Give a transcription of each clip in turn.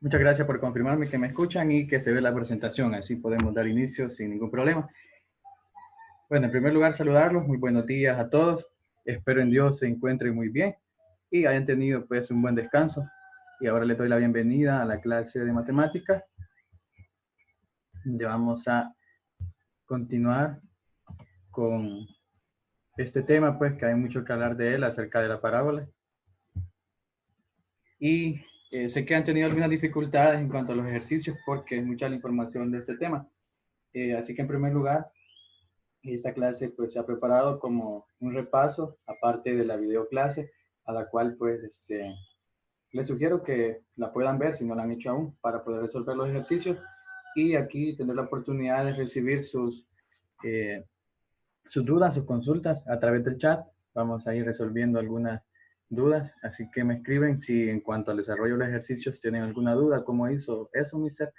Muchas gracias por confirmarme que me escuchan y que se ve la presentación. Así podemos dar inicio sin ningún problema. Bueno, en primer lugar, saludarlos. Muy buenos días a todos. Espero en Dios se encuentren muy bien y hayan tenido pues un buen descanso. Y ahora les doy la bienvenida a la clase de matemáticas. Ya vamos a continuar con este tema, pues que hay mucho que hablar de él acerca de la parábola. Y sé que han tenido algunas dificultades en cuanto a los ejercicios porque es mucha la información de este tema. Así que en primer lugar, esta clase pues se ha preparado como un repaso, aparte de la videoclase, a la cual pues les sugiero que la puedan ver si no la han hecho aún, para poder resolver los ejercicios y aquí tener la oportunidad de recibir eh, sus dudas, sus consultas a través del chat. Vamos a ir resolviendo algunas dudas, así que me escriben si en cuanto al desarrollo de los ejercicios tienen alguna duda, cómo hizo eso, Mister.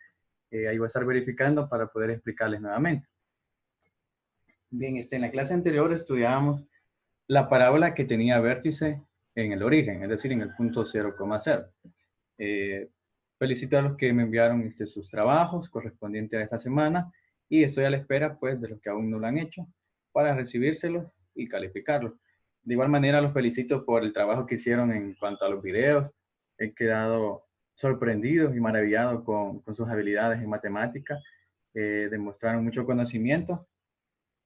Ahí voy a estar verificando para poder explicarles nuevamente. Bien, en la clase anterior estudiábamos la parábola que tenía vértice en el origen, es decir, en el punto 0,0. Felicito a los que me enviaron sus trabajos correspondientes a esta semana y estoy a la espera pues de los que aún no lo han hecho para recibírselos y calificarlos. De igual manera los felicito por el trabajo que hicieron en cuanto a los videos. He quedado sorprendido y maravillado con sus habilidades en matemática. Demostraron mucho conocimiento.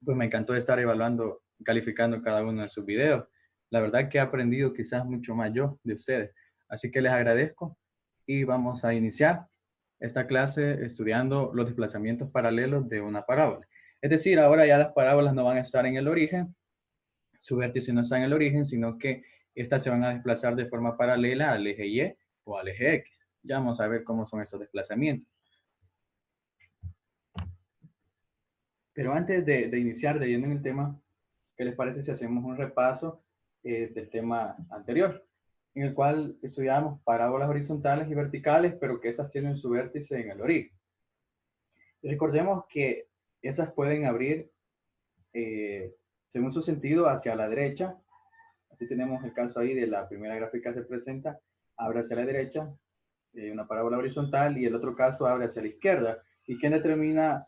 Pues me encantó estar evaluando, calificando cada uno de sus videos. La verdad que he aprendido quizás mucho más yo de ustedes. Así que les agradezco y vamos a iniciar esta clase estudiando los desplazamientos paralelos de una parábola. Es decir, ahora ya las parábolas no van a estar en el origen, su vértice no está en el origen, sino que estas se van a desplazar de forma paralela al eje Y o al eje X. Ya vamos a ver cómo son estos desplazamientos. Pero antes de iniciar de lleno en el tema, ¿qué les parece si hacemos un repaso del tema anterior, en el cual estudiamos parábolas horizontales y verticales, pero que esas tienen su vértice en el origen? Y recordemos que esas pueden abrir según su sentido hacia la derecha. Así tenemos el caso ahí de la primera gráfica se presenta, abre hacia la derecha, una parábola horizontal, y el otro caso abre hacia la izquierda. ¿Y quién determina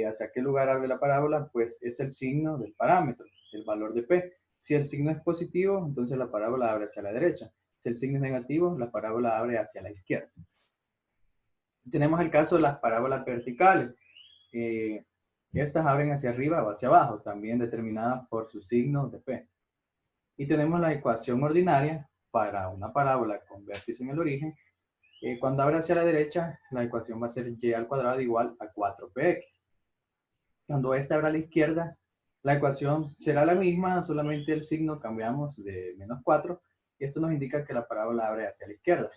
hacia qué lugar abre la parábola? Pues es el signo del parámetro, el valor de P. Si el signo es positivo, entonces la parábola abre hacia la derecha. Si el signo es negativo, la parábola abre hacia la izquierda. Tenemos el caso de las parábolas verticales. Estas abren hacia arriba o hacia abajo, también determinadas por su signo de P. Y tenemos la ecuación ordinaria para una parábola con vértice en el origen. Cuando abre hacia la derecha, la ecuación va a ser y al cuadrado igual a 4px. Cuando esta abra a la izquierda, la ecuación será la misma, solamente el signo cambiamos de menos 4, y esto nos indica que la parábola abre hacia la izquierda.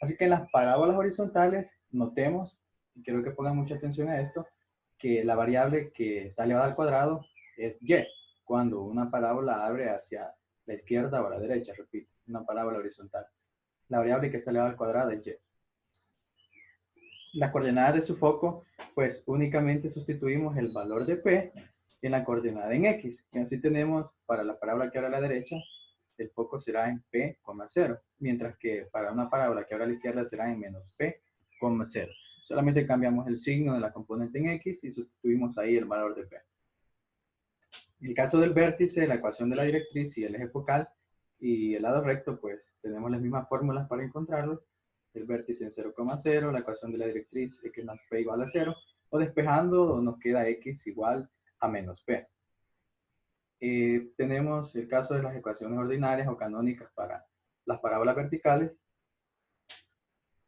Así que en las parábolas horizontales, notemos, y quiero que pongan mucha atención a esto, que la variable que está elevada al cuadrado es y, cuando una parábola abre hacia la izquierda o a la derecha, repito, una parábola horizontal. La variable que está elevada al cuadrado es y. Las coordenadas de su foco, pues únicamente sustituimos el valor de P en la coordenada en X. Y así tenemos para la parábola que abre a la derecha, el foco será en P, 0, mientras que para una parábola que abre a la izquierda será en menos P, 0. Solamente cambiamos el signo de la componente en X y sustituimos ahí el valor de P. En el caso del vértice, la ecuación de la directriz y el eje focal y el lado recto, pues tenemos las mismas fórmulas para encontrarlos. El vértice en 0,0, la ecuación de la directriz x más p igual a 0, o despejando nos queda x igual a menos p. Tenemos el caso de las ecuaciones ordinarias o canónicas para las parábolas verticales.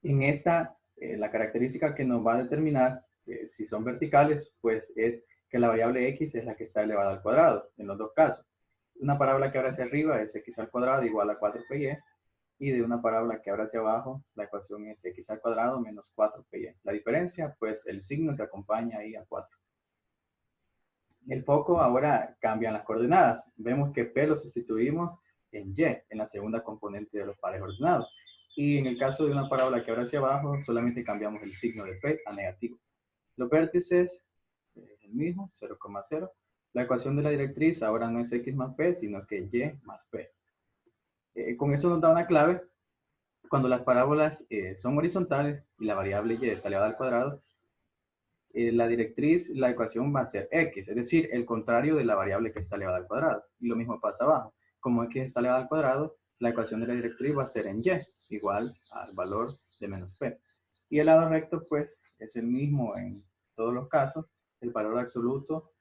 En esta, la característica que nos va a determinar si son verticales, pues es que la variable x es la que está elevada al cuadrado, en los dos casos. Una parábola que abre hacia arriba es x al cuadrado igual a 4py, y de una parábola que abre hacia abajo, la ecuación es x al cuadrado menos 4py. La diferencia, pues el signo que acompaña ahí a 4. El foco ahora cambian las coordenadas. Vemos que p lo sustituimos en y, en la segunda componente de los pares ordenados. Y en el caso de una parábola que abre hacia abajo, solamente cambiamos el signo de p a negativo. Los vértices es el mismo, 0,0. La ecuación de la directriz ahora no es x más p, sino que y más p. Con eso nos da una clave Cuando las parábolas son horizontales y la variable y está elevada al cuadrado, la directriz, la ecuación va a ser x, es decir, el contrario de la variable que está elevada al cuadrado. Y lo mismo pasa abajo. Como x está elevada al cuadrado, la ecuación de la directriz va a ser en y, igual al valor de menos p. Y el lado recto, pues, es el mismo en todos los casos, el valor absoluto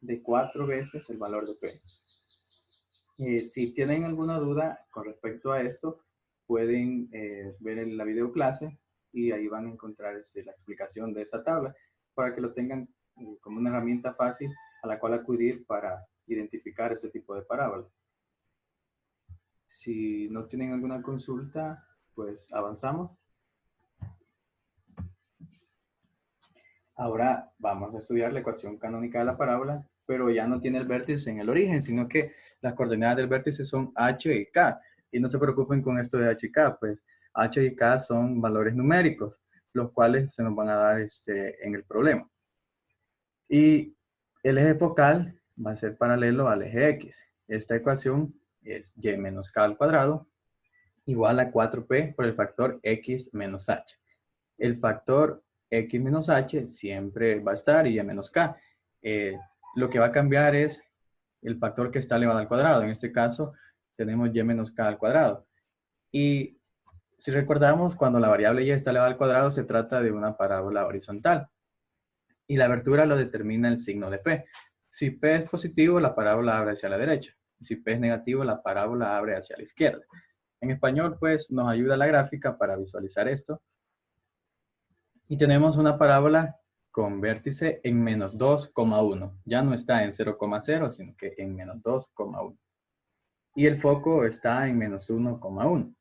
de 4 veces el valor de p. Si tienen alguna duda con respecto a esto, pueden ver en la videoclase y ahí van a encontrar la explicación de esa tabla para que lo tengan como una herramienta fácil a la cual acudir para identificar este tipo de parábolas. Si no tienen alguna consulta, pues avanzamos. Ahora vamos a estudiar la ecuación canónica de la parábola, pero ya no tiene el vértice en el origen, sino que las coordenadas del vértice son h y k. Y no se preocupen con esto de h y k, pues h y k son valores numéricos, los cuales se nos van a dar en el problema. Y el eje focal va a ser paralelo al eje x. Esta ecuación es y menos k al cuadrado igual a 4p por el factor x menos h. El factor x menos h siempre va a estar y y menos k. Lo que va a cambiar es el factor que está elevado al cuadrado. En este caso tenemos y menos k al cuadrado. Y si recordamos, cuando la variable y está elevada al cuadrado se trata de una parábola horizontal. Y la abertura lo determina el signo de p. Si p es positivo, la parábola abre hacia la derecha. Si p es negativo, la parábola abre hacia la izquierda. En español, pues, nos ayuda la gráfica para visualizar esto. Y tenemos una parábola con vértice en menos 2,1. Ya no está en 0,0, sino que en menos 2,1. Y el foco está en menos 1,1.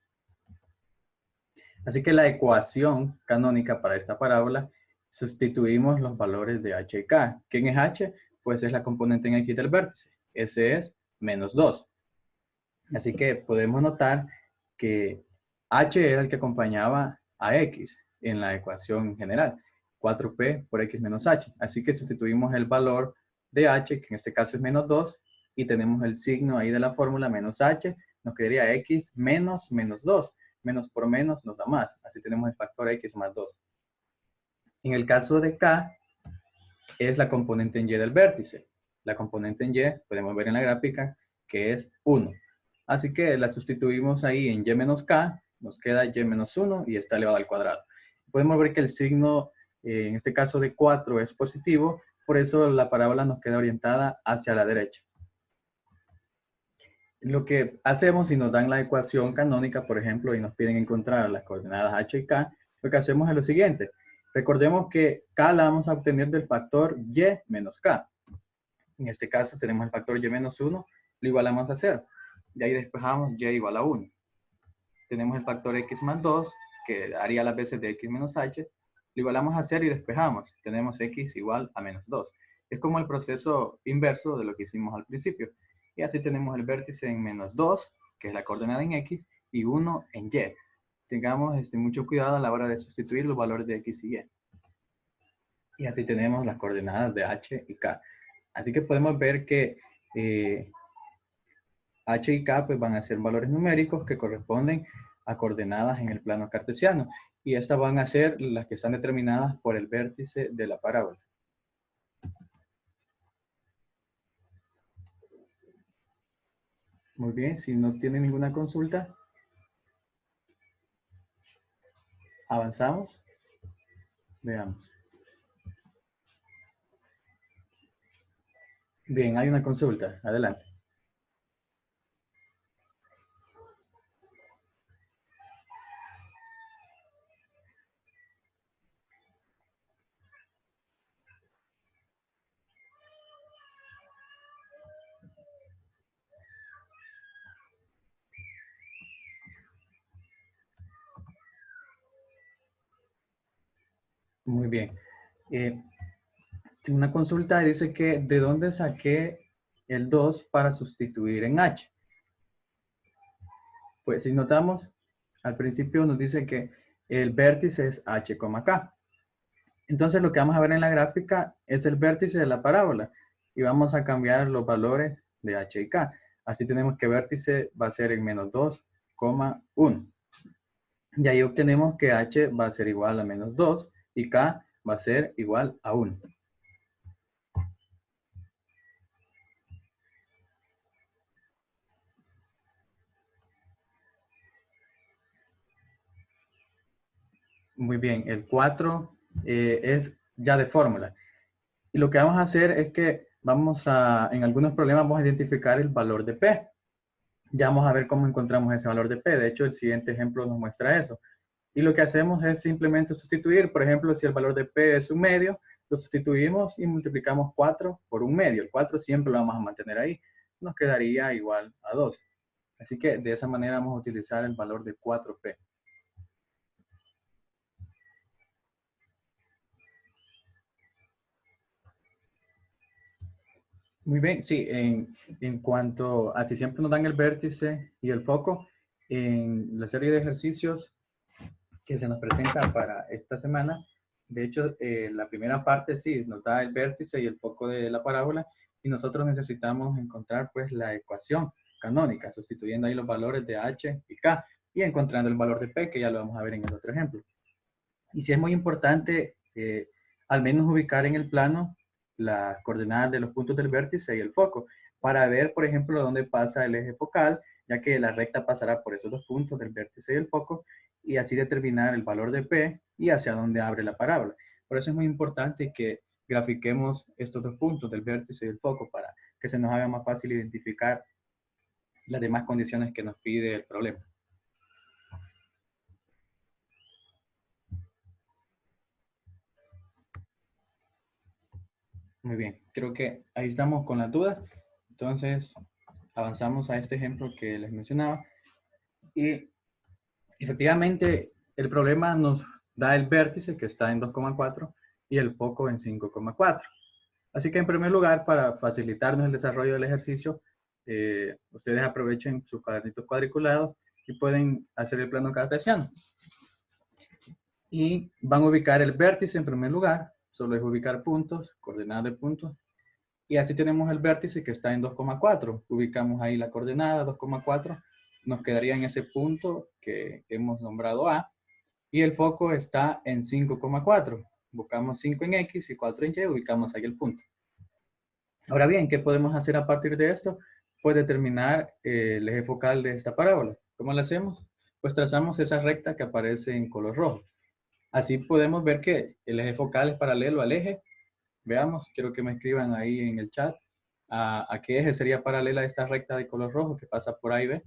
Así que la ecuación canónica para esta parábola, sustituimos los valores de h y k. ¿Quién es h? Pues es la componente en x del vértice. Ese es menos 2. Así que podemos notar que h era el que acompañaba a x en la ecuación general. 4p por x menos h. Así que sustituimos el valor de h, que en este caso es menos 2, y tenemos el signo ahí de la fórmula menos h, nos quedaría x menos menos 2. Menos por menos nos da más. Así tenemos el factor x más 2. En el caso de k, es la componente en y del vértice. La componente en y, podemos ver en la gráfica, que es 1. Así que la sustituimos ahí en y menos k, nos queda y menos 1 y está elevado al cuadrado. Podemos ver que el signo, en este caso de 4, es positivo, por eso la parábola nos queda orientada hacia la derecha. Lo que hacemos si nos dan la ecuación canónica, por ejemplo, y nos piden encontrar las coordenadas h y k, lo que hacemos es lo siguiente. Recordemos que k la vamos a obtener del factor y menos k. En este caso tenemos el factor y menos 1, lo igualamos a 0. De ahí despejamos y igual a 1. Tenemos el factor x más 2, que haría las veces de x menos h, lo igualamos a 0 y despejamos. Tenemos x igual a menos 2. Es como el proceso inverso de lo que hicimos al principio. Y así tenemos el vértice en menos 2, que es la coordenada en x, y 1 en y. Tengamos mucho cuidado a la hora de sustituir los valores de x y y. Y así tenemos las coordenadas de h y k. Así que podemos ver que h y k pues, van a ser valores numéricos que corresponden a coordenadas en el plano cartesiano. Y estas van a ser las que están determinadas por el vértice de la parábola. Muy bien, si no tiene ninguna consulta, avanzamos. Veamos. Bien, hay una consulta. Adelante. Muy bien. Una consulta dice que ¿de dónde saqué el 2 para sustituir en h? Pues si notamos, al principio nos dice que el vértice es h, k. Entonces lo que vamos a ver en la gráfica es el vértice de la parábola y vamos a cambiar los valores de h y k. Así tenemos que vértice va a ser en menos 2,1. Y ahí obtenemos que h va a ser igual a menos 2 y k va a ser igual a 1. Muy bien, el 4 es ya de fórmula. Y lo que vamos a hacer es que en algunos problemas vamos a identificar el valor de P. Ya vamos a ver cómo encontramos ese valor de P. De hecho, el siguiente ejemplo nos muestra eso. Y lo que hacemos es simplemente sustituir. Por ejemplo, si el valor de P es un medio, lo sustituimos y multiplicamos 4 por un medio. El 4 siempre lo vamos a mantener ahí. Nos quedaría igual a 2. Así que de esa manera vamos a utilizar el valor de 4P. Muy bien, sí, en cuanto a si siempre nos dan el vértice y el foco, en la serie de ejercicios que se nos presenta para esta semana, de hecho, la primera parte sí nos da el vértice y el foco de la parábola y nosotros necesitamos encontrar pues la ecuación canónica, sustituyendo ahí los valores de h y k y encontrando el valor de p, que ya lo vamos a ver en el otro ejemplo. Y sí es muy importante al menos ubicar en el plano las coordenadas de los puntos del vértice y el foco, para ver, por ejemplo, dónde pasa el eje focal, ya que la recta pasará por esos dos puntos del vértice y el foco, y así determinar el valor de P y hacia dónde abre la parábola. Por eso es muy importante que grafiquemos estos dos puntos del vértice y el foco para que se nos haga más fácil identificar las demás condiciones que nos pide el problema. Muy bien, creo que ahí estamos con las dudas. Entonces, avanzamos a este ejemplo que les mencionaba. Y efectivamente, el problema nos da el vértice que está en 2,4 y el foco en 5,4. Así que en primer lugar, para facilitarnos el desarrollo del ejercicio, ustedes aprovechen sus cuadernitos cuadriculados y pueden hacer el plano cartesiano. Y van a ubicar el vértice en primer lugar, solo es ubicar puntos, coordenadas de puntos, y así tenemos el vértice que está en 2,4. Ubicamos ahí la coordenada 2,4. Nos quedaría en ese punto que hemos nombrado A. Y el foco está en 5,4. Buscamos 5 en X y 4 en Y. Ubicamos ahí el punto. Ahora bien, ¿qué podemos hacer a partir de esto? Pues determinar el eje focal de esta parábola. ¿Cómo lo hacemos? Pues trazamos esa recta que aparece en color rojo. Así podemos ver que el eje focal es paralelo al eje. Veamos, quiero que me escriban ahí en el chat a qué eje sería paralela esta recta de color rojo que pasa por A y B.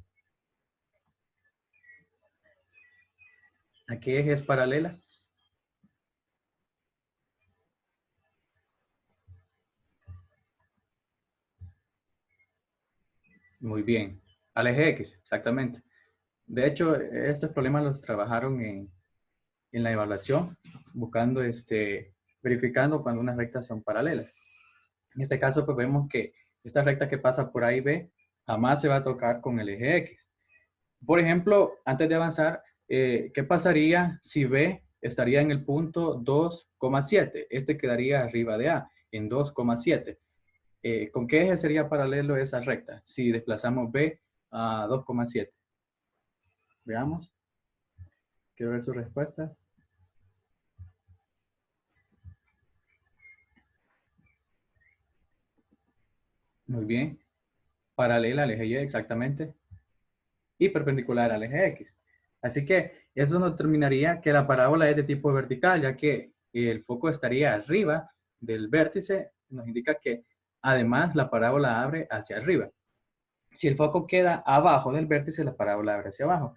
¿A qué eje es paralela? Muy bien, al eje X, exactamente. De hecho, estos problemas los trabajaron en la evaluación, buscando, verificando cuando unas rectas son paralelas. En este caso, pues vemos que esta recta que pasa por A y B jamás se va a tocar con el eje X. Por ejemplo, antes de avanzar, ¿qué pasaría si B estaría en el punto 2,7? Este quedaría arriba de A, en 2,7. ¿Con qué eje sería paralelo esa recta si desplazamos B a 2,7? Veamos. Quiero ver su respuesta. Muy bien. Paralela al eje Y, exactamente. Y perpendicular al eje X. Así que eso nos determinaría que la parábola es de tipo vertical, ya que el foco estaría arriba del vértice. Nos indica que además la parábola abre hacia arriba. Si el foco queda abajo del vértice, la parábola abre hacia abajo.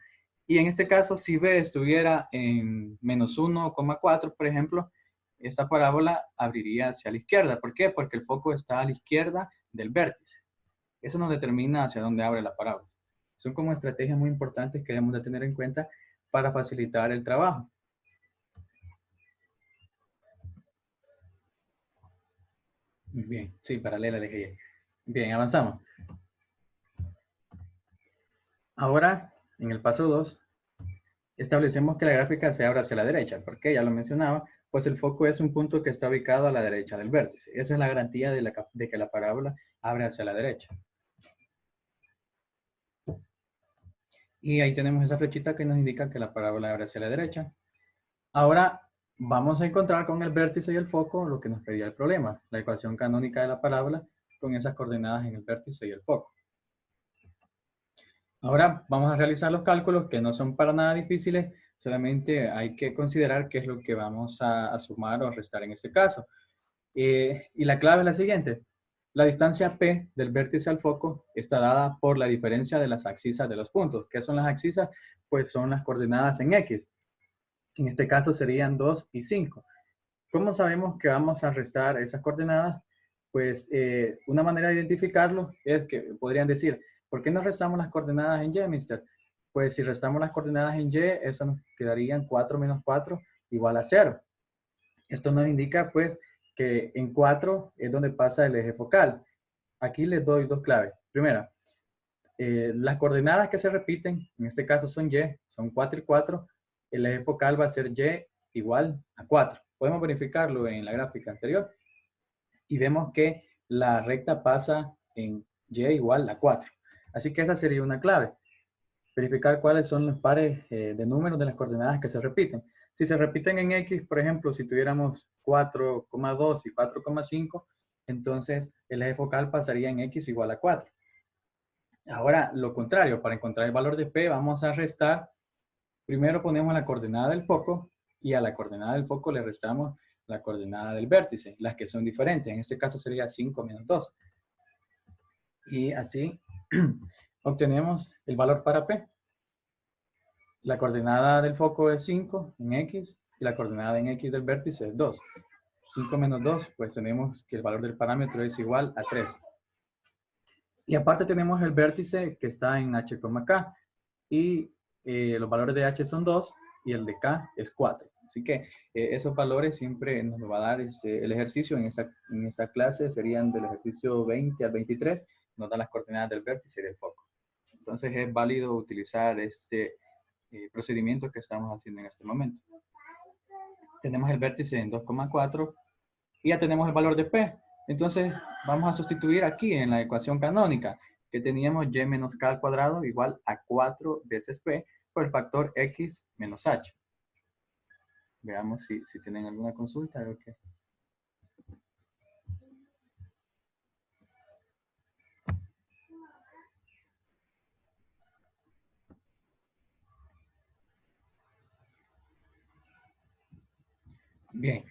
Y en este caso, si B estuviera en menos 1,4, por ejemplo, esta parábola abriría hacia la izquierda. ¿Por qué? Porque el foco está a la izquierda del vértice. Eso nos determina hacia dónde abre la parábola. Son como estrategias muy importantes que debemos de tener en cuenta para facilitar el trabajo. Bien, sí, paralela al eje Y. Bien, avanzamos. Ahora, en el paso 2, establecemos que la gráfica se abra hacia la derecha. ¿Por qué? Ya lo mencionaba, pues el foco es un punto que está ubicado a la derecha del vértice. Esa es la garantía de que la parábola abre hacia la derecha. Y ahí tenemos esa flechita que nos indica que la parábola abre hacia la derecha. Ahora vamos a encontrar con el vértice y el foco lo que nos pedía el problema, la ecuación canónica de la parábola con esas coordenadas en el vértice y el foco. Ahora vamos a realizar los cálculos que no son para nada difíciles, solamente hay que considerar qué es lo que vamos a sumar o a restar en este caso. Y la clave es la siguiente. La distancia P del vértice al foco está dada por la diferencia de las abscisas de los puntos. ¿Qué son las abscisas? Pues son las coordenadas en X. En este caso serían 2 y 5. ¿Cómo sabemos que vamos a restar esas coordenadas? Pues una manera de identificarlo es que podrían decir, ¿por qué no restamos las coordenadas en Y, mister? Pues si restamos las coordenadas en Y, eso nos quedarían 4 menos 4 igual a 0. Esto nos indica pues que en 4 es donde pasa el eje focal. Aquí les doy dos claves. Primera, las coordenadas que se repiten, en este caso son Y, son 4 y 4. El eje focal va a ser Y igual a 4. Podemos verificarlo en la gráfica anterior y vemos que la recta pasa en Y igual a 4. Así que esa sería una clave. Verificar cuáles son los pares de números de las coordenadas que se repiten. Si se repiten en X, por ejemplo, si tuviéramos 4,2 y 4,5, entonces el eje focal pasaría en X igual a 4. Ahora, lo contrario, para encontrar el valor de P, vamos a restar. Primero ponemos la coordenada del foco y a la coordenada del foco le restamos la coordenada del vértice, las que son diferentes. En este caso sería 5 menos 2. Y así obtenemos el valor para P. La coordenada del foco es 5 en X y la coordenada en X del vértice es 2. 5 menos 2, pues tenemos que el valor del parámetro es igual a 3. Y aparte tenemos el vértice que está en H, K. Y los valores de H son 2 y el de K es 4. Así que esos valores siempre nos va a dar el ejercicio en esta clase, serían del ejercicio 20 al 23, nos dan las coordenadas del vértice y del foco. Entonces es válido utilizar este procedimiento que estamos haciendo en este momento. Tenemos el vértice en 2,4 y ya tenemos el valor de P. Entonces vamos a sustituir aquí en la ecuación canónica que teníamos y menos k al cuadrado igual a 4 veces P por el factor X menos H. Veamos si tienen alguna consulta. Okay. Bien.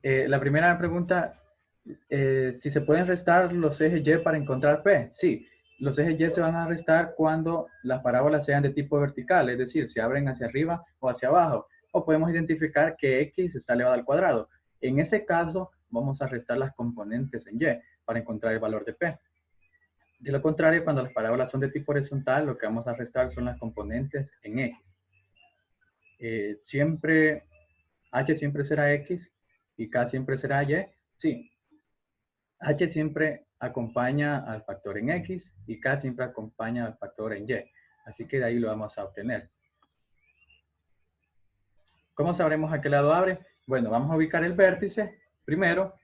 La primera pregunta, si se pueden restar los ejes Y para encontrar P. Sí, los ejes Y se van a restar cuando las parábolas sean de tipo vertical, es decir, se abren hacia arriba o hacia abajo. O podemos identificar que X está elevado al cuadrado. En ese caso, vamos a restar las componentes en Y para encontrar el valor de P. De lo contrario, cuando las parábolas son de tipo horizontal, lo que vamos a restar son las componentes en X. Siempre, H siempre será X y K siempre será Y. Sí, H siempre acompaña al factor en X y K siempre acompaña al factor en Y. Así que de ahí lo vamos a obtener. ¿Cómo sabremos a qué lado abre? Bueno, vamos a ubicar el vértice primero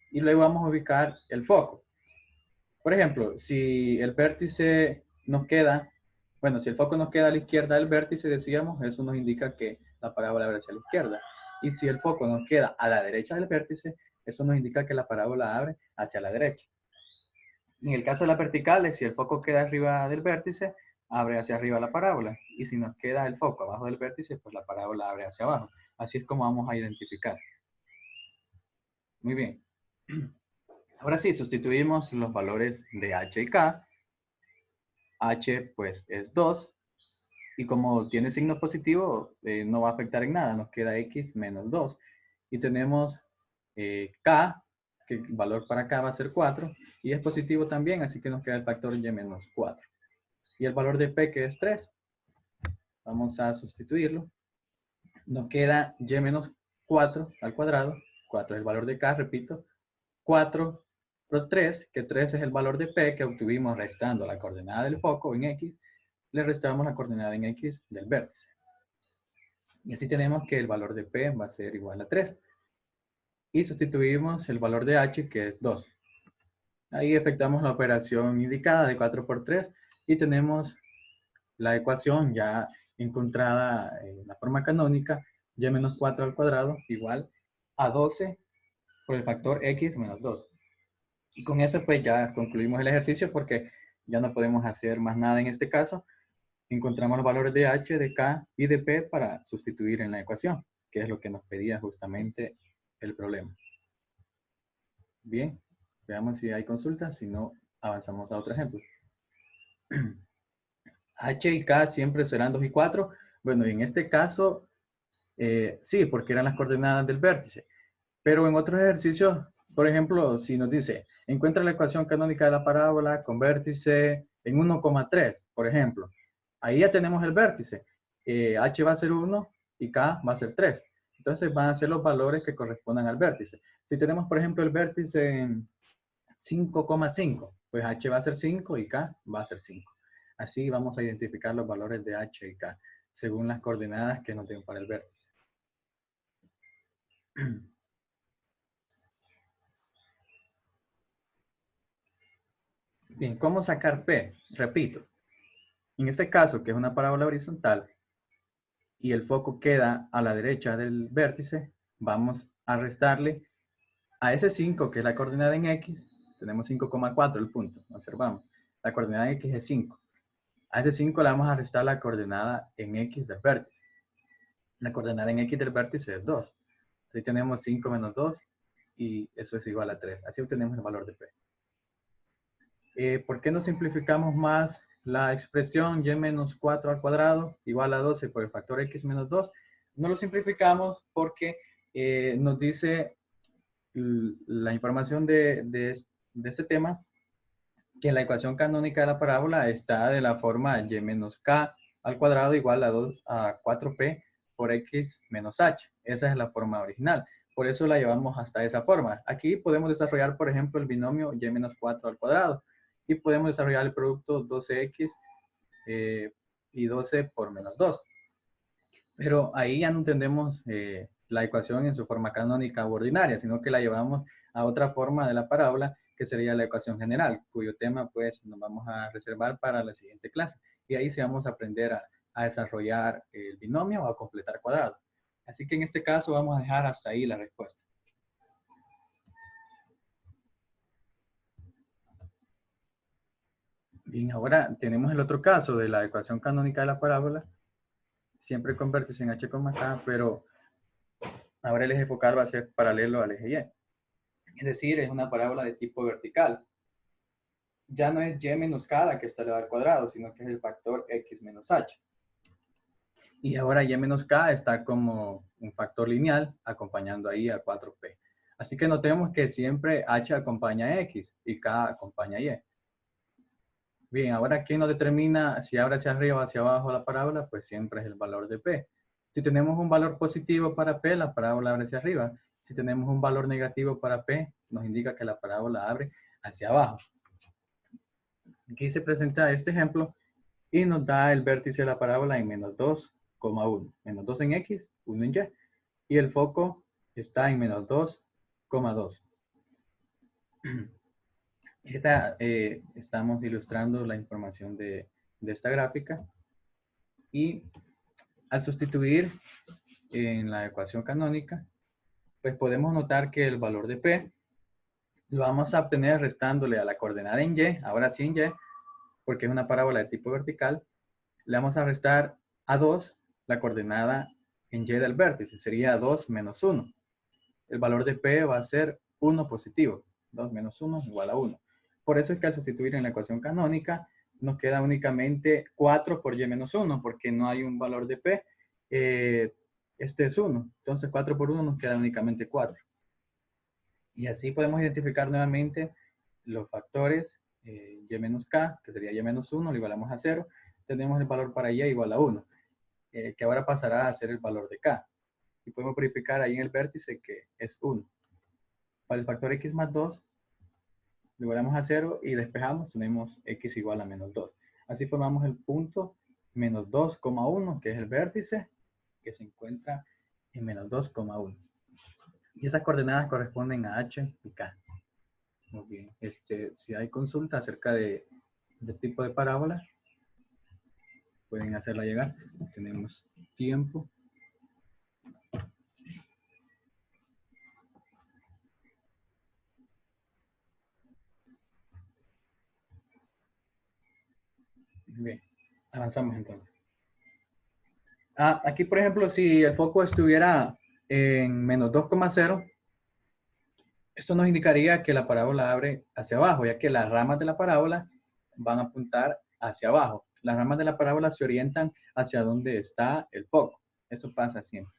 y luego vamos a ubicar el foco. Por ejemplo, si el vértice nos queda, bueno, si el foco nos queda a la izquierda del vértice, decíamos, eso nos indica que la parábola abre hacia la izquierda. Y si el foco nos queda a la derecha del vértice, eso nos indica que la parábola abre hacia la derecha. En el caso de las verticales, si el foco queda arriba del vértice, abre hacia arriba la parábola. Y si nos queda el foco abajo del vértice, pues la parábola abre hacia abajo. Así es como vamos a identificar. Muy bien. Ahora sí, sustituimos los valores de H y K. H pues es 2. Y como tiene signo positivo, no va a afectar en nada. Nos queda X menos 2. Y tenemos K, que el valor para K va a ser 4. Y es positivo también, así que nos queda el factor Y menos 4. Y el valor de P, que es 3. Vamos a sustituirlo. Nos queda Y menos 4 al cuadrado. 4 es el valor de K, repito. 4 por 3, que 3 es el valor de P que obtuvimos restando la coordenada del foco en X. Le restamos la coordenada en X del vértice. Y así tenemos que el valor de P va a ser igual a 3. Y sustituimos el valor de H, que es 2. Ahí efectuamos la operación indicada de 4 por 3 y tenemos la ecuación ya encontrada en la forma canónica, y menos 4 al cuadrado igual a 12 por el factor x menos 2. Y con eso pues ya concluimos el ejercicio porque ya no podemos hacer más nada en este caso. Encontramos los valores de h, de k y de p para sustituir en la ecuación, que es lo que nos pedía justamente el problema. Bien, veamos si hay consultas, si no avanzamos a otro ejemplo. H y K siempre serán 2 y 4. Bueno, y en este caso, sí, porque eran las coordenadas del vértice. Pero en otros ejercicios, por ejemplo, si nos dice, encuentra la ecuación canónica de la parábola con vértice en 1,3, por ejemplo. Ahí ya tenemos el vértice. H va a ser 1 y K va a ser 3. Entonces van a ser los valores que correspondan al vértice. Si tenemos, por ejemplo, el vértice en 5,5, pues H va a ser 5 y K va a ser 5. Así vamos a identificar los valores de H y K según las coordenadas que nos den para el vértice. Bien, ¿cómo sacar P? Repito, en este caso, que es una parábola horizontal y el foco queda a la derecha del vértice, vamos a restarle a ese 5, que es la coordenada en X, tenemos 5,4 el punto, observamos. La coordenada en X es 5. A ese 5 le vamos a restar la coordenada en X del vértice. La coordenada en X del vértice es 2. Así tenemos 5 menos 2 y eso es igual a 3. Así obtenemos el valor de P. ¿Por qué no simplificamos más la expresión y menos 4 al cuadrado igual a 12 por el factor x menos 2? No lo simplificamos porque nos dice la información de este tema que la ecuación canónica de la parábola está de la forma y menos k al cuadrado igual a 4p por x menos h. Esa es la forma original. Por eso la llevamos hasta esa forma. Aquí podemos desarrollar, por ejemplo, el binomio y menos 4 al cuadrado. Y podemos desarrollar el producto 12x y 12 por menos 2. Pero ahí ya no entendemos la ecuación en su forma canónica o ordinaria, sino que la llevamos a otra forma de la parábola, que sería la ecuación general, cuyo tema pues nos vamos a reservar para la siguiente clase. Y ahí sí vamos a aprender a desarrollar el binomio o a completar cuadrados. Así que en este caso vamos a dejar hasta ahí la respuesta. Bien, ahora tenemos el otro caso de la ecuación canónica de la parábola, siempre con vértice en h, k, pero ahora el eje focal va a ser paralelo al eje y. Es decir, es una parábola de tipo vertical. Ya no es y menos k la que está elevado al cuadrado, sino que es el factor x menos h. Y ahora y menos k está como un factor lineal acompañando ahí a 4p. Así que notemos que siempre h acompaña a x y k acompaña a y. Bien, ahora ¿quién nos determina si abre hacia arriba o hacia abajo la parábola? Pues siempre es el valor de p. Si tenemos un valor positivo para p, la parábola abre hacia arriba. Si tenemos un valor negativo para p, nos indica que la parábola abre hacia abajo. Aquí se presenta este ejemplo y nos da el vértice de la parábola en menos 2,1. Menos 2 en X, 1 en Y. Y el foco está en menos 2,2. Estamos ilustrando la información de esta gráfica. Y al sustituir en la ecuación canónica, pues podemos notar que el valor de P lo vamos a obtener restándole a la coordenada en Y, ahora sí en Y, porque es una parábola de tipo vertical, le vamos a restar a 2 la coordenada en Y del vértice, sería 2 menos 1. El valor de P va a ser 1 positivo, 2 menos 1 igual a 1. Por eso es que al sustituir en la ecuación canónica nos queda únicamente 4 por Y menos 1, porque no hay un valor de P, este es 1. Entonces 4 por 1 nos queda únicamente 4. Y así podemos identificar nuevamente los factores y menos k, que sería y menos 1, lo igualamos a 0. Tenemos el valor para y igual a 1, que ahora pasará a ser el valor de k. Y podemos verificar ahí en el vértice que es 1. Para el factor x más 2, lo igualamos a 0 y despejamos, tenemos x igual a menos 2. Así formamos el punto menos 2,1, que es el vértice, que se encuentra en menos 2,1. Y esas coordenadas corresponden a h y k. Muy bien. Si hay consulta acerca de este tipo de parábolas. pueden hacerla llegar. Tenemos tiempo. Bien, avanzamos entonces. Aquí, por ejemplo, si el foco estuviera en menos 2,0, esto nos indicaría que la parábola abre hacia abajo, ya que las ramas de la parábola van a apuntar hacia abajo. Las ramas de la parábola se orientan hacia donde está el foco. Eso pasa siempre.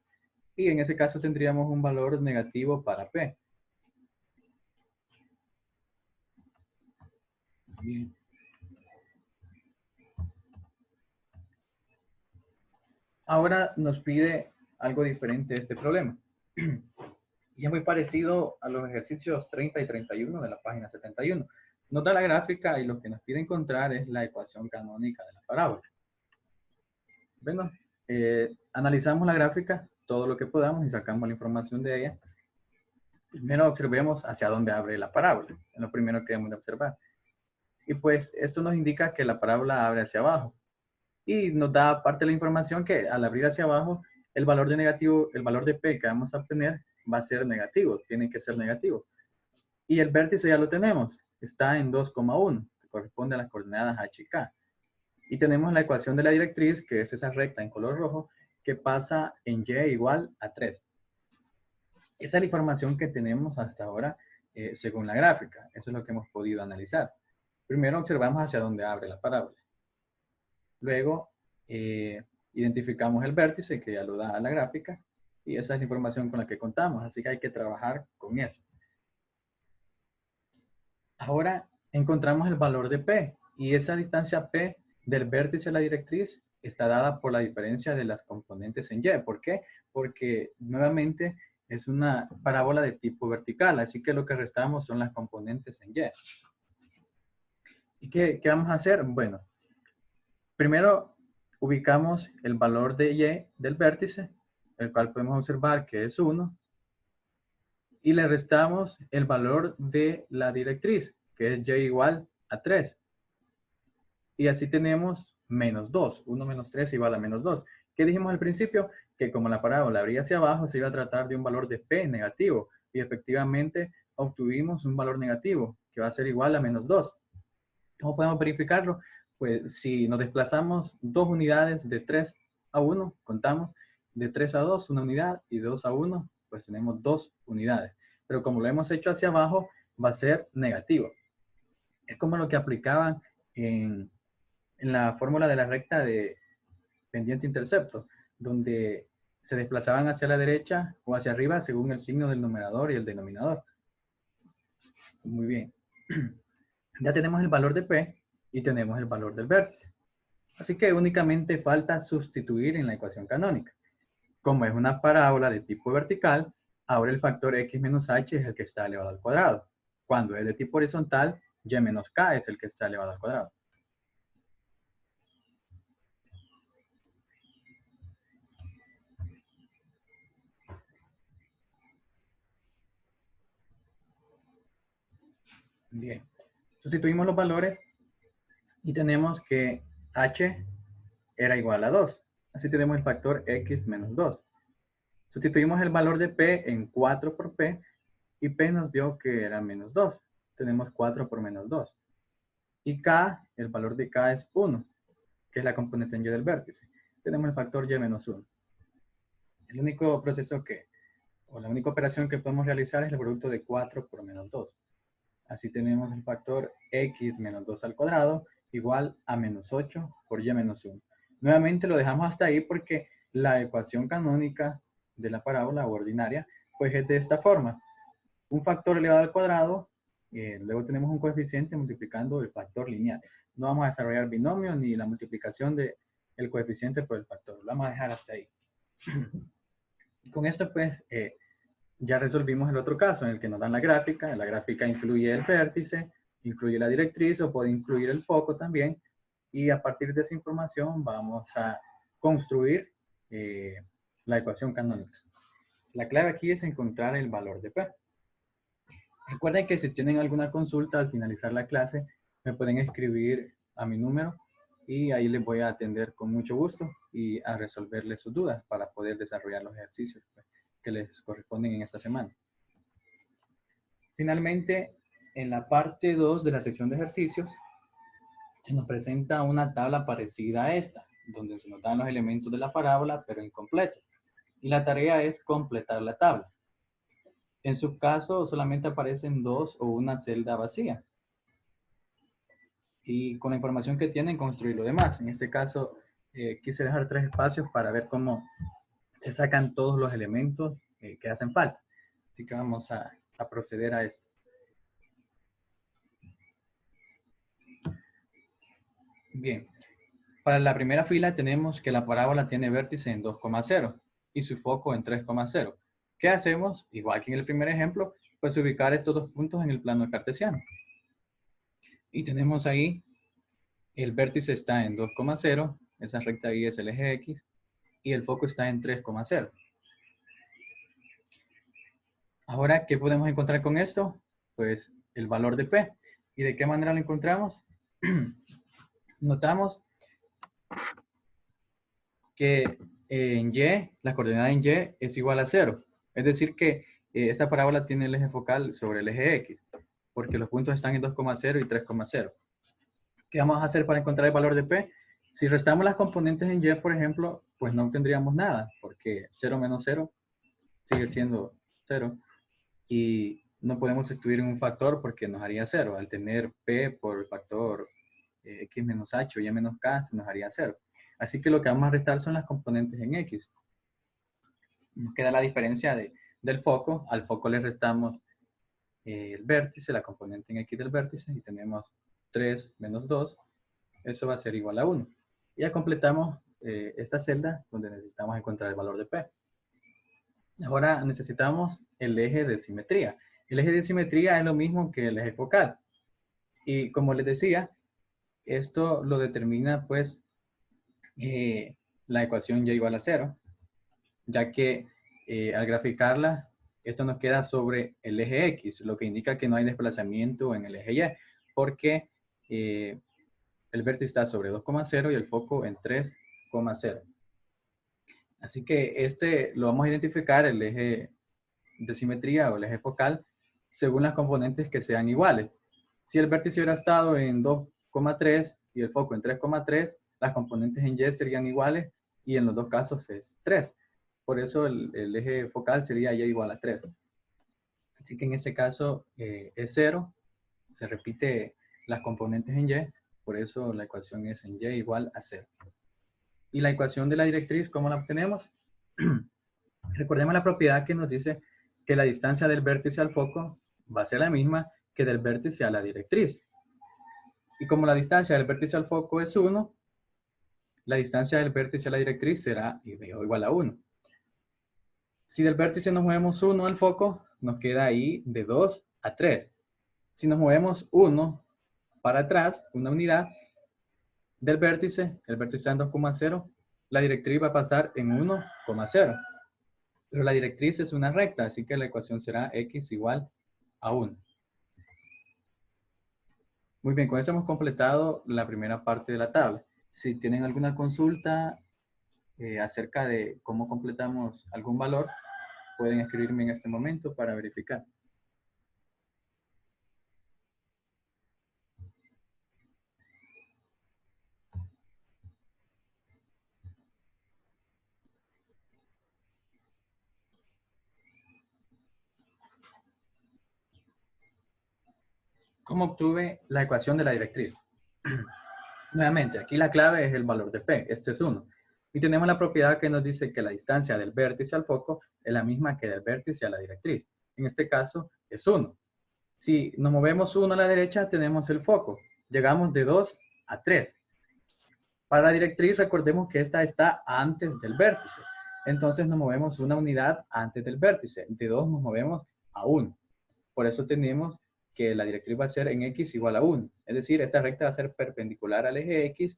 Y en ese caso tendríamos un valor negativo para P. Bien. Ahora nos pide algo diferente este problema. Y es muy parecido a los ejercicios 30 y 31 de la página 71. Nos da la gráfica y lo que nos pide encontrar es la ecuación canónica de la parábola. Bueno, analizamos la gráfica todo lo que podamos y sacamos la información de ella. Primero observemos hacia dónde abre la parábola. Es lo primero que debemos de observar. Y pues esto nos indica que la parábola abre hacia abajo. Y nos da parte de la información que al abrir hacia abajo, el valor de negativo, el valor de P que vamos a obtener va a ser negativo, tiene que ser negativo. Y el vértice ya lo tenemos, está en 2,1, que corresponde a las coordenadas H y K. Y tenemos la ecuación de la directriz, que es esa recta en color rojo, que pasa en Y igual a 3. Esa es la información que tenemos hasta ahora según la gráfica. Eso es lo que hemos podido analizar. Primero observamos hacia dónde abre la parábola. Luego identificamos el vértice, que ya lo da la gráfica, y esa es la información con la que contamos, así que hay que trabajar con eso. Ahora encontramos el valor de P, y esa distancia P del vértice a la directriz está dada por la diferencia de las componentes en Y. ¿Por qué? Porque nuevamente es una parábola de tipo vertical, así que lo que restamos son las componentes en Y. ¿Y qué vamos a hacer? Bueno, primero ubicamos el valor de Y del vértice, el cual podemos observar que es 1, y le restamos el valor de la directriz, que es Y igual a 3. Y así tenemos menos 2. 1 menos 3 igual a menos 2. ¿Qué dijimos al principio? Que como la parábola abría hacia abajo, se iba a tratar de un valor de P negativo. Y efectivamente obtuvimos un valor negativo, que va a ser igual a menos 2. ¿Cómo podemos verificarlo? Pues si nos desplazamos 2 unidades de 3 a 1, contamos de 3 a 2, una unidad, y de 2 a 1, pues tenemos 2 unidades. Pero como lo hemos hecho hacia abajo, va a ser negativo. Es como lo que aplicaban en la fórmula de la recta de pendiente-intercepto, donde se desplazaban hacia la derecha o hacia arriba según el signo del numerador y el denominador. Muy bien. Ya tenemos el valor de P y tenemos el valor del vértice. Así que únicamente falta sustituir en la ecuación canónica. Como es una parábola de tipo vertical, ahora el factor x menos h es el que está elevado al cuadrado. Cuando es de tipo horizontal, y menos k es el que está elevado al cuadrado. Bien. Sustituimos los valores y tenemos que h era igual a 2. Así tenemos el factor x menos 2. Sustituimos el valor de p en 4 por p y p nos dio que era menos 2. Tenemos 4 por menos 2. Y k, el valor de k es 1, que es la componente en y del vértice. Tenemos el factor y menos 1. El único proceso o la única operación que podemos realizar es el producto de 4 por menos 2. Así tenemos el factor x menos 2 al cuadrado igual a menos 8 por y menos 1. Nuevamente lo dejamos hasta ahí porque la ecuación canónica de la parábola ordinaria pues es de esta forma. Un factor elevado al cuadrado, luego tenemos un coeficiente multiplicando el factor lineal. No vamos a desarrollar binomio ni la multiplicación del coeficiente por el factor. Lo vamos a dejar hasta ahí. Y con esto pues ya resolvimos el otro caso en el que nos dan la gráfica. La gráfica incluye el vértice, incluye la directriz o puede incluir el foco también. Y a partir de esa información vamos a construir la ecuación canónica. La clave aquí es encontrar el valor de P. Recuerden que si tienen alguna consulta al finalizar la clase, me pueden escribir a mi número y ahí les voy a atender con mucho gusto y a resolverles sus dudas para poder desarrollar los ejercicios pues, que les corresponden en esta semana. Finalmente, en la parte 2 de la sección de ejercicios, se nos presenta una tabla parecida a esta, donde se nos dan los elementos de la parábola, pero incompletos. Y la tarea es completar la tabla. En su caso, solamente aparecen 2 o una celda vacía. Y con la información que tienen, construir lo demás. En este caso, quise dejar 3 espacios para ver cómo se sacan todos los elementos que hacen falta. Así que vamos a proceder a eso. Bien, para la primera fila tenemos que la parábola tiene vértice en 2,0 y su foco en 3,0. ¿Qué hacemos? Igual que en el primer ejemplo, pues ubicar estos dos puntos en el plano cartesiano. Y tenemos ahí, el vértice está en 2,0, esa recta ahí es el eje X, y el foco está en 3,0. Ahora, ¿qué podemos encontrar con esto? Pues el valor de P. ¿Y de qué manera lo encontramos? Notamos que en Y, la coordenada en Y es igual a 0. Es decir que esta parábola tiene el eje focal sobre el eje X, porque los puntos están en 2,0 y 3,0. ¿Qué vamos a hacer para encontrar el valor de P? Si restamos las componentes en Y, por ejemplo, pues no obtendríamos nada, porque 0 menos 0 sigue siendo 0. Y no podemos sustituir en un factor porque nos haría 0. Al tener P por el factor X menos H o Y menos K, se nos haría 0. Así que lo que vamos a restar son las componentes en X. Nos queda la diferencia del foco. Al foco le restamos el vértice, la componente en X del vértice, y tenemos 3 menos 2. Eso va a ser igual a 1. Y ya completamos esta celda donde necesitamos encontrar el valor de P. Ahora necesitamos el eje de simetría. El eje de simetría es lo mismo que el eje focal. Y como les decía, esto lo determina pues la ecuación y igual a 0, ya que al graficarla, esto nos queda sobre el eje X, lo que indica que no hay desplazamiento en el eje Y, porque el vértice está sobre 2,0 y el foco en 3,0. Así que este lo vamos a identificar, el eje de simetría o el eje focal, según las componentes que sean iguales. Si el vértice hubiera estado en 2,3 y el foco en 3,3, las componentes en Y serían iguales y en los dos casos es 3. Por eso el eje focal sería Y igual a 3. Así que en este caso es 0, se repite las componentes en Y, por eso la ecuación es en Y igual a 0. ¿Y la ecuación de la directriz cómo la obtenemos? Recordemos la propiedad que nos dice que la distancia del vértice al foco va a ser la misma que del vértice a la directriz. Y como la distancia del vértice al foco es 1, la distancia del vértice a la directriz será igual a 1. Si del vértice nos movemos 1 al foco, nos queda ahí de 2 a 3. Si nos movemos 1 para atrás, una unidad del vértice, el vértice está en 2,0, la directriz va a pasar en 1,0. Pero la directriz es una recta, así que la ecuación será x igual a 1. Muy bien, con eso hemos completado la primera parte de la tabla. Si tienen alguna consulta acerca de cómo completamos algún valor, pueden escribirme en este momento para verificar. ¿Cómo obtuve la ecuación de la directriz? Nuevamente, aquí la clave es el valor de P, este es 1. Y tenemos la propiedad que nos dice que la distancia del vértice al foco es la misma que del vértice a la directriz. En este caso es 1. Si nos movemos 1 a la derecha, tenemos el foco. Llegamos de 2 a 3. Para la directriz, recordemos que esta está antes del vértice. Entonces nos movemos una unidad antes del vértice. De 2 nos movemos a 1. Por eso tenemos que la directriz va a ser en X igual a 1. Es decir, esta recta va a ser perpendicular al eje X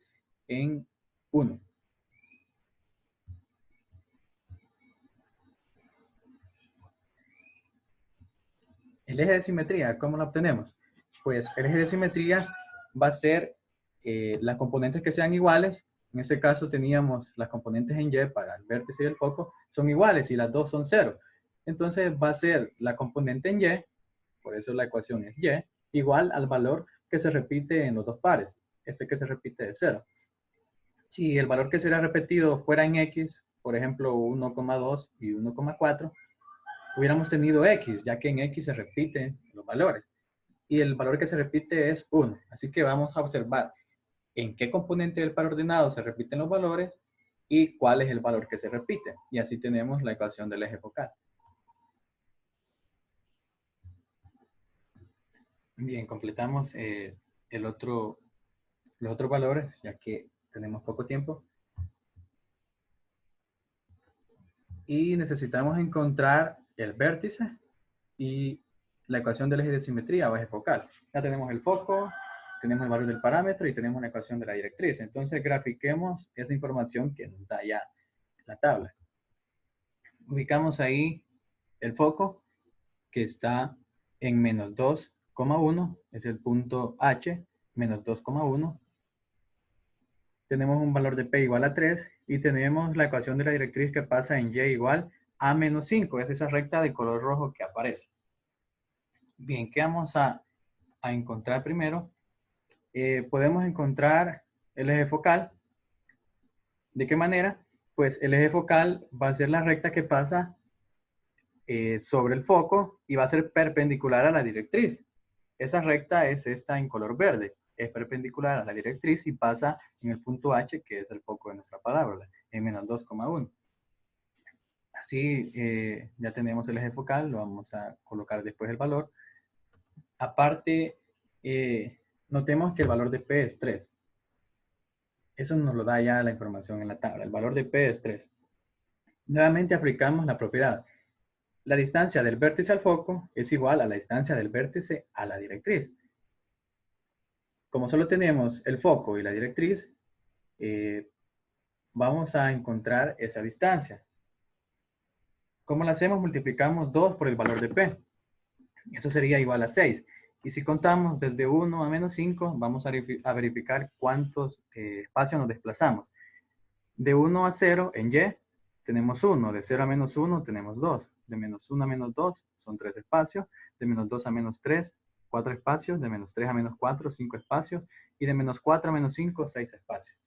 en 1. El eje de simetría, ¿cómo lo obtenemos? Pues el eje de simetría va a ser las componentes que sean iguales, en este caso teníamos las componentes en Y para el vértice y el foco, son iguales y las dos son 0. Entonces va a ser la componente en Y, por eso la ecuación es Y, igual al valor que se repite en los dos pares, este que se repite de 0. Si el valor que se hubiera repetido fuera en X, por ejemplo 1,2 y 1,4, hubiéramos tenido X, ya que en X se repiten los valores. Y el valor que se repite es 1. Así que vamos a observar en qué componente del par ordenado se repiten los valores y cuál es el valor que se repite. Y así tenemos la ecuación del eje focal. Bien, completamos los otros valores, ya que tenemos poco tiempo. Y necesitamos encontrar el vértice y la ecuación del eje de simetría o eje focal. Ya tenemos el foco, tenemos el valor del parámetro y tenemos la ecuación de la directriz. Entonces grafiquemos esa información que nos da ya la tabla. Ubicamos ahí el foco que está en menos 2,1, es el punto H, menos 2,1. Tenemos un valor de P igual a 3 y tenemos la ecuación de la directriz que pasa en Y igual a menos 5, es esa recta de color rojo que aparece. Bien, ¿qué vamos a encontrar primero? Podemos encontrar el eje focal. ¿De qué manera? Pues el eje focal va a ser la recta que pasa sobre el foco y va a ser perpendicular a la directriz. Esa recta es esta en color verde. Es perpendicular a la directriz y pasa en el punto H, que es el foco de nuestra parábola, en menos 2,1. Así ya tenemos el eje focal, lo vamos a colocar después el valor. Aparte, notemos que el valor de P es 3. Eso nos lo da ya la información en la tabla. El valor de P es 3. Nuevamente aplicamos la propiedad. La distancia del vértice al foco es igual a la distancia del vértice a la directriz. Como solo tenemos el foco y la directriz, vamos a encontrar esa distancia. ¿Cómo la hacemos? Multiplicamos 2 por el valor de P. Eso sería igual a 6. Y si contamos desde 1 a menos 5, vamos a verificar cuántos espacios nos desplazamos. De 1 a 0 en Y tenemos 1. De 0 a menos 1 tenemos 2. De menos 1 a menos 2 son 3 espacios. De menos 2 a menos 3, 4 espacios. De menos 3 a menos 4, 5 espacios. Y de menos 4 a menos 5, 6 espacios.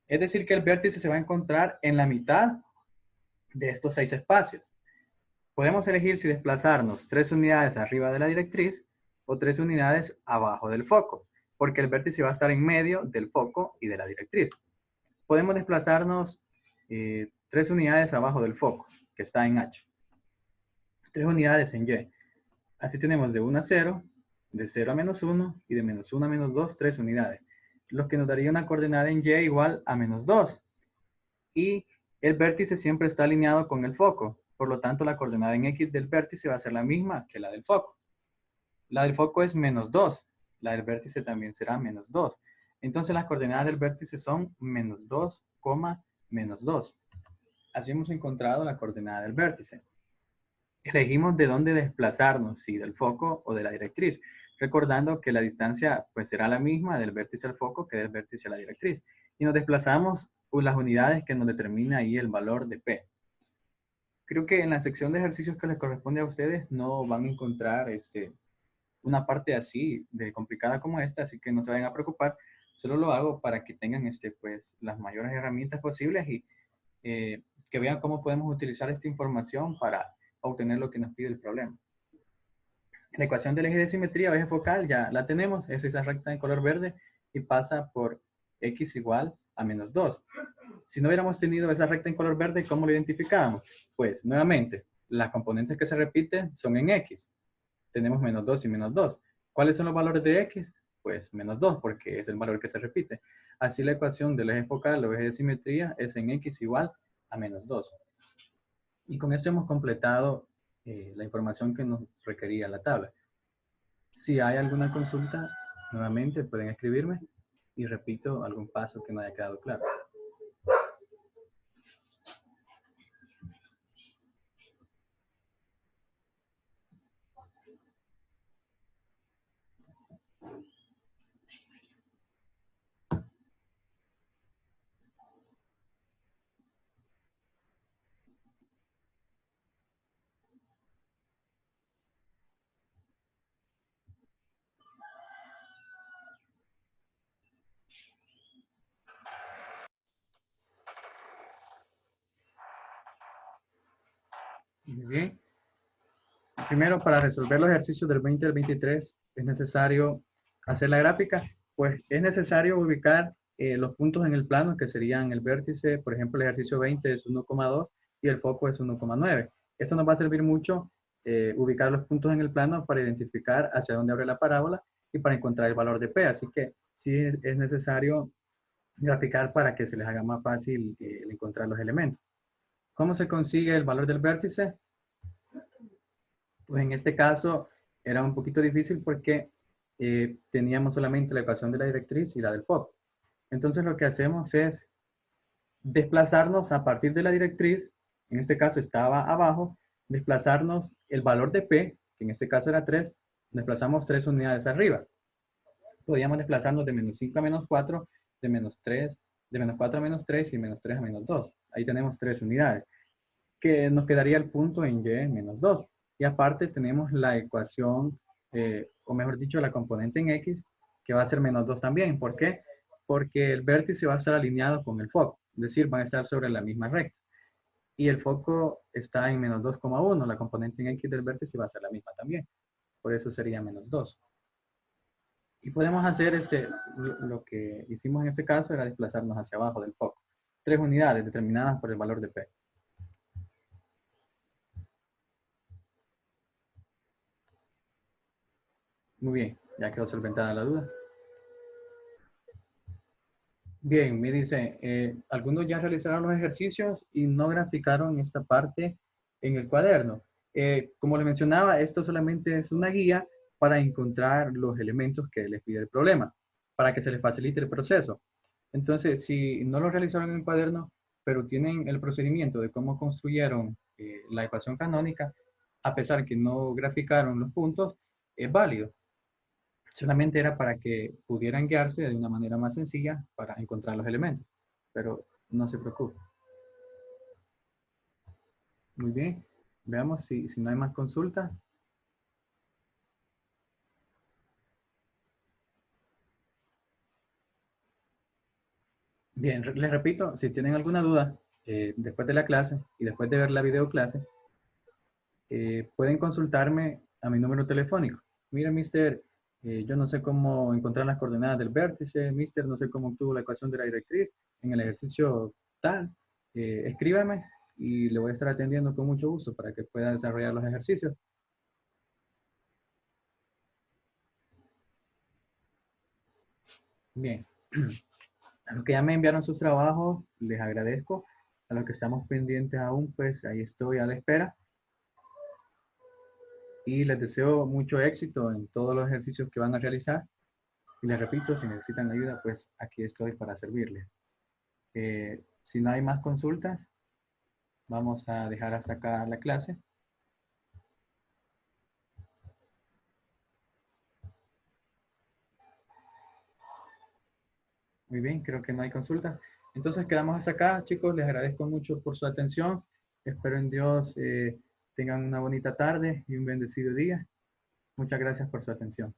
Es decir que el vértice se va a encontrar en la mitad de estos 6 espacios. Podemos elegir si desplazarnos 3 unidades arriba de la directriz o 3 unidades abajo del foco, porque el vértice va a estar en medio del foco y de la directriz. Podemos desplazarnos 3 unidades abajo del foco, que está en H. 3 unidades en Y. Así tenemos de 1 a 0, de 0 a menos 1 y de menos 1 a menos 2, 3 unidades. Lo que nos daría una coordenada en Y igual a menos 2. Y el vértice siempre está alineado con el foco. Por lo tanto, la coordenada en X del vértice va a ser la misma que la del foco. La del foco es menos 2. La del vértice también será menos 2. Entonces, las coordenadas del vértice son menos 2, menos 2. Así hemos encontrado la coordenada del vértice. Elegimos de dónde desplazarnos, si del foco o de la directriz, recordando que la distancia pues será la misma del vértice al foco que del vértice a la directriz. Y nos desplazamos por las unidades que nos determina ahí el valor de P. Creo que en la sección de ejercicios que les corresponde a ustedes no van a encontrar una parte así de complicada como esta, así que no se vayan a preocupar. Solo lo hago para que tengan pues, las mayores herramientas posibles y que vean cómo podemos utilizar esta información para obtener lo que nos pide el problema. La ecuación del eje de simetría o eje focal ya la tenemos, es esa recta en color verde y pasa por x igual a menos 2. Si no hubiéramos tenido esa recta en color verde, ¿cómo lo identificábamos? Pues nuevamente, las componentes que se repiten son en x. Tenemos menos 2 y menos 2. ¿Cuáles son los valores de x? Pues menos 2 porque es el valor que se repite. Así la ecuación del eje focal o eje de simetría es en x igual a menos 2. Y con esto hemos completado la información que nos requería la tabla. Si hay alguna consulta, nuevamente pueden escribirme y repito algún paso que no haya quedado claro. Muy bien. Primero, para resolver los ejercicios del 20 al 23, es necesario hacer la gráfica. Pues es necesario ubicar los puntos en el plano, que serían el vértice. Por ejemplo, el ejercicio 20 es 1,2 y el foco es 1,9. Esto nos va a servir mucho ubicar los puntos en el plano para identificar hacia dónde abre la parábola y para encontrar el valor de P. Así que sí es necesario graficar para que se les haga más fácil el encontrar los elementos. ¿Cómo se consigue el valor del vértice? Pues en este caso era un poquito difícil porque teníamos solamente la ecuación de la directriz y la del foco. Entonces lo que hacemos es desplazarnos a partir de la directriz, en este caso estaba abajo, desplazarnos el valor de P, que en este caso era 3, desplazamos 3 unidades arriba. Podríamos desplazarnos de menos 5 a menos 4, de menos 3, de menos 4 a menos 3 y de menos 3 a menos 2. Ahí tenemos 3 unidades, que nos quedaría el punto en y menos 2. Y aparte tenemos la ecuación, o mejor dicho, la componente en x, que va a ser menos 2 también. ¿Por qué? Porque el vértice va a estar alineado con el foco, es decir, van a estar sobre la misma recta. Y el foco está en menos 2,1, la componente en x del vértice va a ser la misma también. Por eso sería menos 2. Y podemos hacer lo que hicimos en este caso era desplazarnos hacia abajo del foco. 3 unidades determinadas por el valor de P. Muy bien, ya quedó solventada la duda. Bien, me dice, algunos ya realizaron los ejercicios y no graficaron esta parte en el cuaderno. Como le mencionaba, esto solamente es una guía para encontrar los elementos que les pide el problema, para que se les facilite el proceso. Entonces, si no lo realizaron en el cuaderno, pero tienen el procedimiento de cómo construyeron la ecuación canónica, a pesar que no graficaron los puntos, es válido. Solamente era para que pudieran guiarse de una manera más sencilla para encontrar los elementos. Pero no se preocupe. Muy bien. Veamos si no hay más consultas. Bien, les repito, si tienen alguna duda después de la clase y después de ver la videoclase, pueden consultarme a mi número telefónico. Mira, mister, yo no sé cómo encontrar las coordenadas del vértice, mister, no sé cómo obtuvo la ecuación de la directriz en el ejercicio tal. Escríbame y le voy a estar atendiendo con mucho gusto para que pueda desarrollar los ejercicios. Bien, a los que ya me enviaron sus trabajos, les agradezco. A los que estamos pendientes aún, pues ahí estoy a la espera. Y les deseo mucho éxito en todos los ejercicios que van a realizar. Y les repito, si necesitan ayuda, pues aquí estoy para servirles. Si no hay más consultas, vamos a dejar hasta acá la clase. Muy bien, creo que no hay consultas. Entonces quedamos hasta acá, chicos. Les agradezco mucho por su atención. Espero en Dios tengan una bonita tarde y un bendecido día. Muchas gracias por su atención.